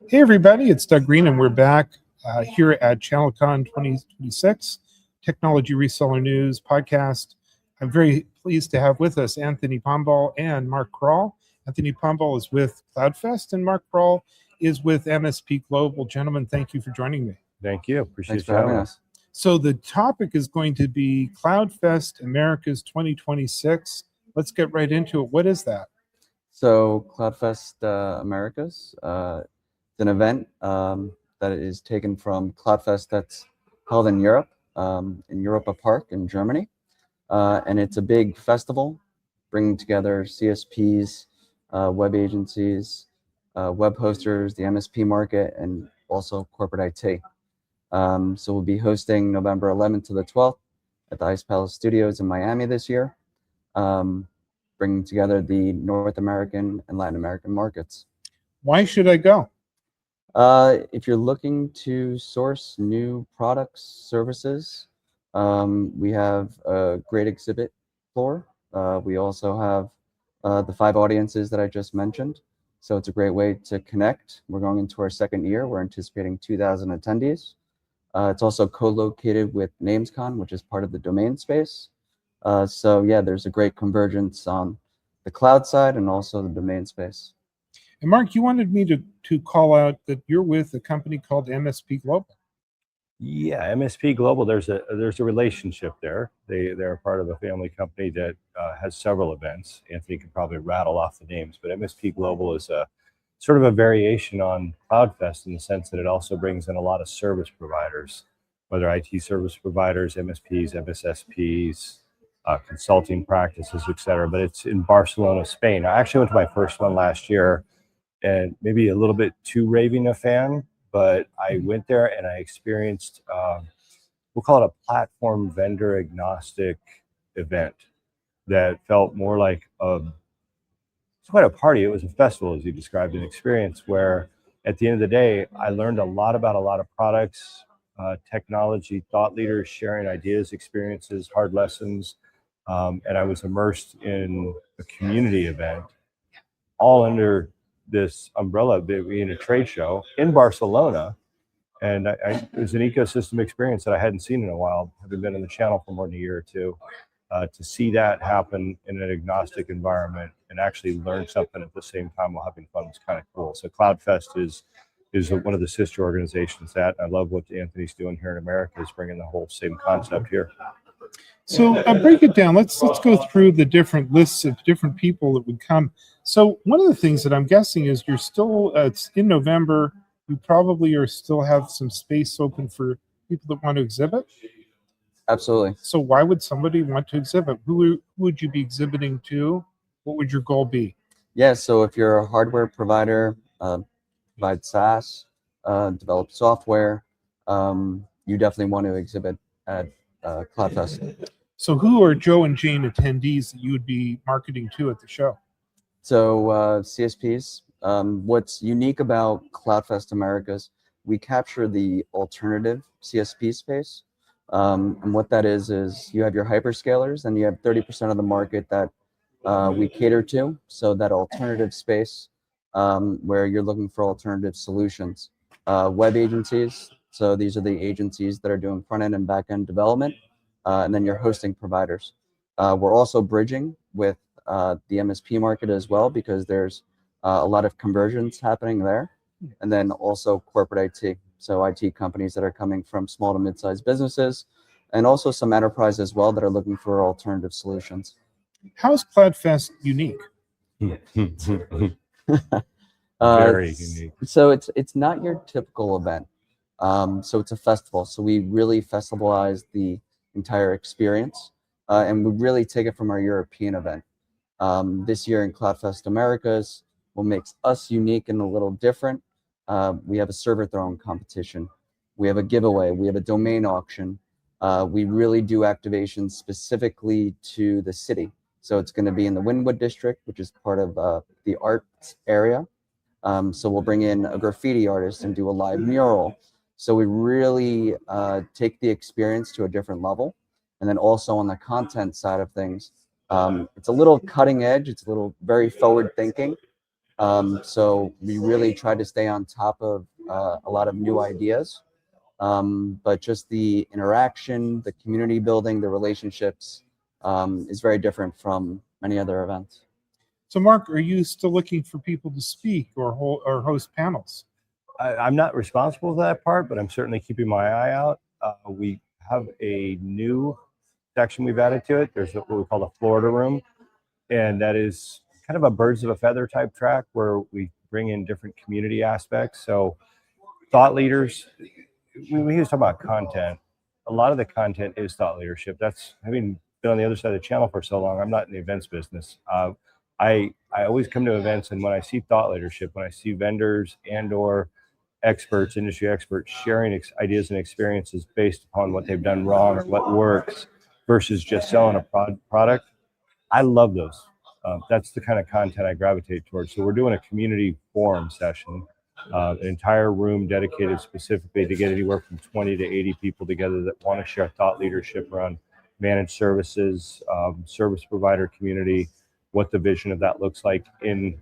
Hey, everybody, it's Doug Green, and we're back here at ChannelCon 2026, Technology Reseller News podcast. I'm very pleased to have with us Anthony Pombal and Mark Crall. Anthony Pombal is with CloudFest, and Mark Crall is with MSP Global. Gentlemen, thank you for joining me. Thank you. Appreciate Thanks for having us. So the topic is going to be CloudFest Americas 2026. Let's get right into it. What is that? So CloudFest Americas, it's an event that is taken from CloudFest that's held in Europe, in Europa Park in Germany. And it's a big festival bringing together CSPs, web agencies, web hosters, the MSP market, and also corporate IT. So we'll be hosting November 11th to the 12th at the Ice Palace Studios in Miami this year, bringing together the North American and Latin American markets. Why should I go? If you're looking to source new products, services, we have a great exhibit floor. We also have the 5 audiences that I just mentioned. So it's a great way to connect. We're going into our second year. We're anticipating 2,000 attendees. It's also co-located with NamesCon, which is part of the domain space. So yeah, there's a great convergence on the cloud side and also the domain space. And Mark, you wanted me to call out that you're with a company called MSP Global. Yeah, MSP Global. There's a relationship there. They're part of a family company that has several events. Anthony could probably rattle off the names, but MSP Global is a sort of a variation on CloudFest in the sense that it also brings in a lot of service providers, whether IT service providers, MSPs, MSSPs, consulting practices, etc. But it's in Barcelona, Spain. I actually went to my first one last year, and maybe a little bit too raving a fan, but I went there and I experienced, we'll call it a platform vendor agnostic event that felt more like it's quite a party. It was a festival, as you described, an experience where at the end of the day, I learned a lot about a lot of products, technology, thought leaders sharing ideas, experiences, hard lessons. And I was immersed in a community event, all under this umbrella being a trade show in Barcelona. And it was an ecosystem experience that I hadn't seen in a while, having been in the channel for more than a year or two. To see that happen in an agnostic environment and actually learn something at the same time while having fun was kind of cool. So CloudFest is one of the sister organizations that I love what Anthony's doing here in America, is bringing the whole same concept here. So break it down. Let's go through the different lists of different people that would come. So one of the things that I'm guessing is you're still, it's in November. You probably are still have some space open for people that want to exhibit. Absolutely. So why would somebody want to exhibit? Who would you be exhibiting to? What would your goal be? Yeah, so if you're a hardware provider, provide SaaS, develop software, you definitely want to exhibit at CloudFest. So who are Joe and Jane attendees that you would be marketing to at the show? So CSPs, what's unique about CloudFest Americas, we capture the alternative CSP space. And what that is you have your hyperscalers and you have 30% of the market that we cater to. So that alternative space where you're looking for alternative solutions. Web agencies, so these are the agencies that are doing front-end and back-end development. And then your hosting providers. We're also bridging with the MSP market as well, because there's a lot of conversions happening there. And then also corporate IT. So IT companies that are coming from small to mid-sized businesses, and also some enterprise as well that are looking for alternative solutions. How is CloudFest unique? Very unique. So it's not your typical event. So it's a festival. So we really festivalize the entire experience, and we really take it from our European event. This year in CloudFest Americas, what makes us unique and a little different, we have a server throwing competition. We have a giveaway. We have a domain auction. We really do activations specifically to the city. So it's going to be in the Wynwood district, which is part of the arts area. So we'll bring in a graffiti artist and do a live mural. So we really take the experience to a different level. And then also on the content side of things, it's a little cutting edge. It's a little very forward thinking. So we really try to stay on top of a lot of new ideas. But just the interaction, the community building, the relationships is very different from many other events. So, Mark, are you still looking for people to speak or host panels? I'm not responsible for that part, but I'm certainly keeping my eye out. We have a new section we've added to it. There's what we call the Florida room, and that is kind of a birds of a feather type track where we bring in different community aspects. So thought leaders, we used to talk about content. A lot of the content is thought leadership. That's having been on the other side of the channel for so long. I'm not in the events business. I always come to events, and when I see thought leadership, when I see vendors and or experts, industry experts sharing ideas and experiences based upon what they've done wrong or what works versus just selling a product, I love those. That's the kind of content I gravitate towards. So we're doing a community forum session, an entire room dedicated specifically to get anywhere from 20 to 80 people together that want to share thought leadership around managed services, service provider community, what the vision of that looks like in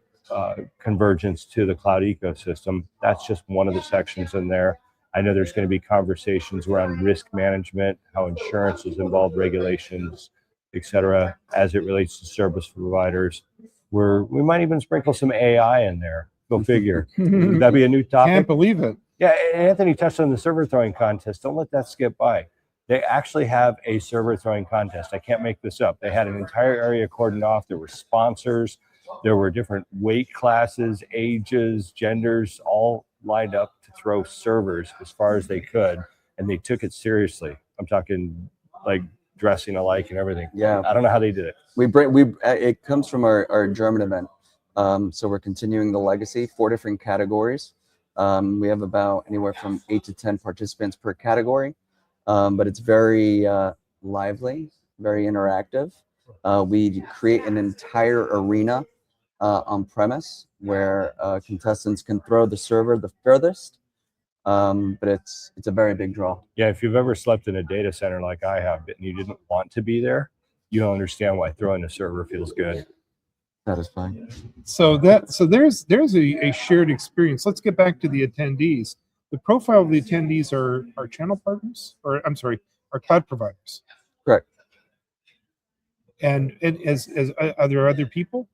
convergence to the cloud ecosystem. That's just one of the sections in there. I know there's going to be conversations around risk management, how insurance is involved, regulations, et cetera, as it relates to service providers. We might even sprinkle some AI in there. Go figure. Would that be a new topic? Can't believe it. Yeah, Anthony touched on the server throwing contest. Don't let that skip by. They actually have a server throwing contest. I can't make this up. They had an entire area cordoned off. There were sponsors. There were different weight classes, ages, genders, all lined up to throw servers as far as they could. And they took it seriously. I'm talking like dressing alike and everything. Yeah. I don't know how they did it. It comes from our German event. So we're continuing the legacy, 4 different categories. We have about anywhere from 8 to 10 participants per category. But it's very lively, very interactive. We create an entire arena on premise where contestants can throw the server the furthest. But it's a very big draw. Yeah, if you've ever slept in a data center like I have, and you didn't want to be there, you don't understand why throwing a server feels good. Satisfying. So there's a shared experience. Let's get back to the attendees. The profile of the attendees are channel partners, or I'm sorry, are cloud providers. Correct. And are there other people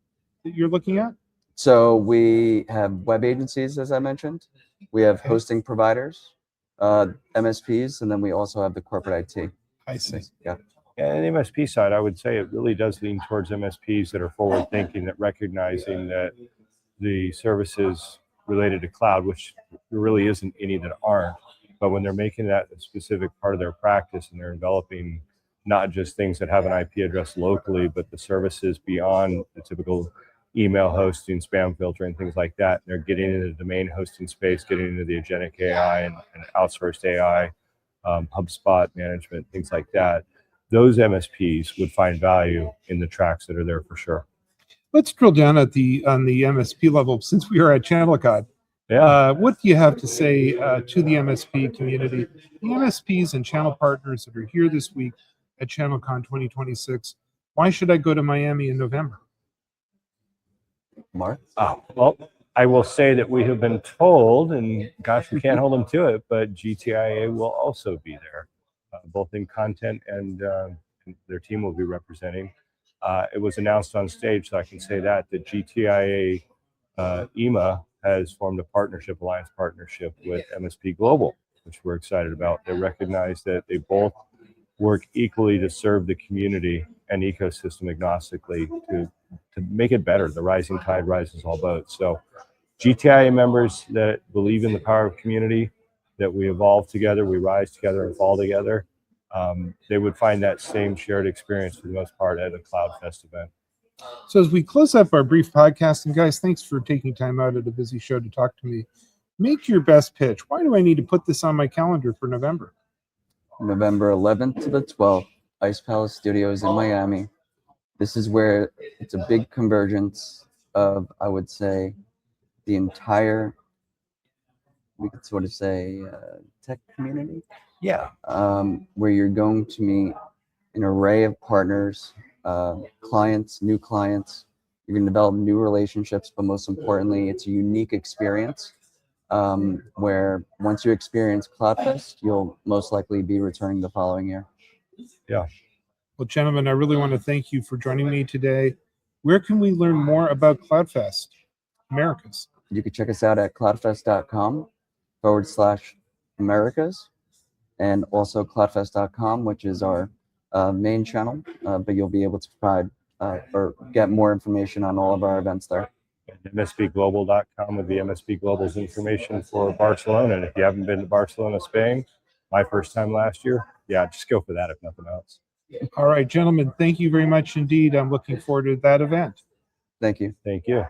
that you're looking at? So we have web agencies, as I mentioned. We have hosting providers, MSPs, and then we also have the corporate IT. I see. Yeah. And the MSP side, I would say it really does lean towards MSPs that are forward thinking, that recognizing that the services related to cloud, which there really isn't any that aren't, but when they're making that a specific part of their practice and they're enveloping not just things that have an IP address locally, but the services beyond the typical email hosting, spam filtering, things like that. And they're getting into the domain hosting space, getting into the agentic AI and outsourced AI, HubSpot management, things like that. Those MSPs would find value in the tracks that are there for sure. Let's drill down on the MSP level since we are at ChannelCon. Yeah. What do you have to say to the MSP community, the MSPs and channel partners that are here this week at ChannelCon 2026? Why should I go to Miami in November? Mark? Oh, well, I will say that we have been told, and gosh, we can't hold them to it, but GTIA will also be there, both in content and their team will be representing. It was announced on stage, so I can say that GTIA EMA has formed a alliance partnership with MSP Global, which we're excited about. They recognize that they both work equally to serve the community and ecosystem agnostically to make it better. The rising tide rises all boats. So GTIA members that believe in the power of community, that we evolve together, we rise together and fall together, they would find that same shared experience for the most part at a CloudFest event. So as we close up our brief podcast, and guys, thanks for taking time out of the busy show to talk to me. Make your best pitch. Why do I need to put this on my calendar for November? November 11th to the 12th, Ice Palace Studios in Miami. This is where it's a big convergence of, I would say, the entire, we could sort of say, tech community. Yeah. Where you're going to meet an array of partners, clients, new clients, You're going to develop new relationships, but most importantly, it's a unique experience where once you experience CloudFest, you'll most likely be returning the following year. Yeah. Well, gentlemen, I really want to thank you for joining me today. Where can we learn more about CloudFest Americas? You can check us out at cloudfest.com/Americas, and also cloudfest.com, which is our main channel, but you'll be able to provide or get more information on all of our events there. MSPglobal.com would be MSP Global's information for Barcelona. And if you haven't been to Barcelona, Spain, my first time last year, yeah, just go for that if nothing else. All right, gentlemen, thank you very much indeed. I'm looking forward to that event. Thank you. Thank you.